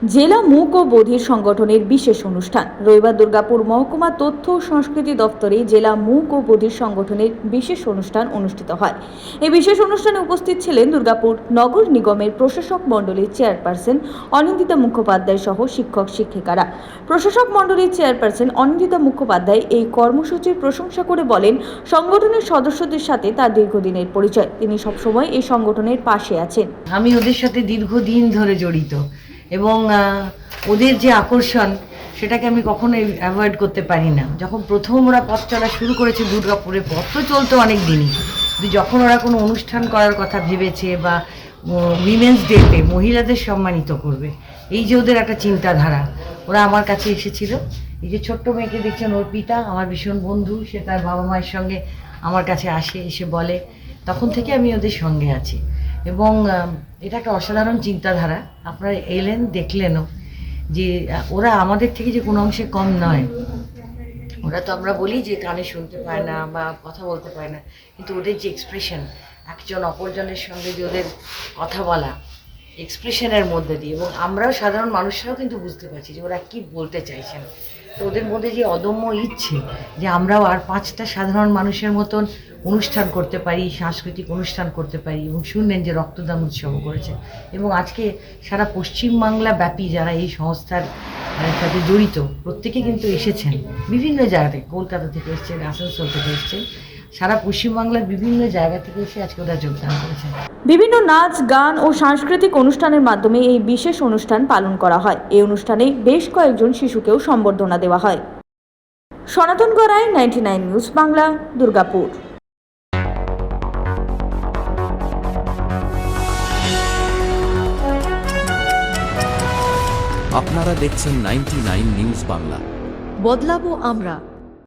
জেলা মূক ও বধির সংগঠনের বিশেষ অনুষ্ঠান। রবিবার দুর্গাপুর মহকুমা তথ্য ও সংস্কৃতি দপ্তরে জেলা মূক ও বধির সংগঠনের বিশেষ অনুষ্ঠান অনুষ্ঠিত হয়। এই বিশেষ অনুষ্ঠানে উপস্থিত ছিলেন দুর্গাপুর নগর নিগমের প্রশাসক মণ্ডলীর চেয়ারপারসন অনিন্দিতা মুখোপাধ্যায় সহ শিক্ষক শিক্ষিকারা। প্রশাসক মণ্ডলীর চেয়ারপারসন অনিন্দিতা মুখোপাধ্যায় এই কর্মসূচির প্রশংসা করে বলেন, সংগঠনের সদস্যদের সাথে তার দীর্ঘদিনের পরিচয়। তিনি সবসময় এই সংগঠনের পাশে আছেন। আমি ওদের সাথে দীর্ঘদিন ধরে জড়িত এবং ওদের যে আকর্ষণ সেটাকে আমি কখনোই অ্যাভয়েড করতে পারি না। যখন প্রথম ওরা পথ চলা শুরু করেছে দুর্গাপুরে, পথ তো চলতো অনেক দিনই, কিন্তু যখন ওরা কোনো অনুষ্ঠান করার কথা ভেবেছে বা উইমেন্স ডেতে মহিলাদের সম্মানিত করবে, এই যে ওদের একটা চিন্তাধারা, ওরা আমার কাছে এসেছিল। এই যে ছোট্ট মেয়েকে দেখছেন, ওর পিতা আমার ভীষণ বন্ধু, সে তার বাবা মায়ের সঙ্গে আমার কাছে আসে, এসে বলে, তখন থেকে আমি ওদের সঙ্গে আছি। এবং এটা একটা অসাধারণ চিন্তাধারা। আপনারা এলেন, দেখলেনও যে ওরা আমাদের থেকে যে কোনো অংশে কম নয়। ওরা তো আমরা বলি যে কানে শুনতে পায় না বা কথা বলতে পায় না, কিন্তু ওদের যে এক্সপ্রেশন, একজন অপরজনের সঙ্গে যে ওদের কথা বলা এক্সপ্রেশনের মধ্যে দিয়ে, এবং আমরাও সাধারণ মানুষরাও কিন্তু বুঝতে পারছি যে ওরা কী বলতে চাইছেন। তো ওদের মধ্যে যে অদম্য ইচ্ছে যে আমরাও আর 5টা সাধারণ মানুষের মতন অনুষ্ঠান করতে পারি, সাংস্কৃতিক অনুষ্ঠান করতে পারি। এবং শুনলেন যে রক্তদান উৎসব করেছে, এবং আজকে সারা পশ্চিমবাংলা ব্যাপী যারা এই সংস্থার সাথে জড়িত প্রত্যেকে কিন্তু এসেছেন বিভিন্ন জায়গা থেকে। কলকাতা থেকে এসেছেন, আসানসোল থেকে এসেছেন, সারা পশ্চিমবাংলার বিভিন্ন জায়গা থেকে এসে আজকে ওরা যোগদান করেছেন। বিভিন্ন নাচ, গান ও সাংস্কৃতিক অনুষ্ঠানের মাধ্যমে এই বিশেষ অনুষ্ঠান পালন করা হয়। এই অনুষ্ঠানে বেশ কয়েকজন শিশুকেও সম্বর্ধনা দেওয়া হয়। সনাতন গড়াই, 99 নিউজ বাংলা, দুর্গাপুর। আপনারা দেখছেন 99 নিউজ বাংলা। বদলাবো আমরা।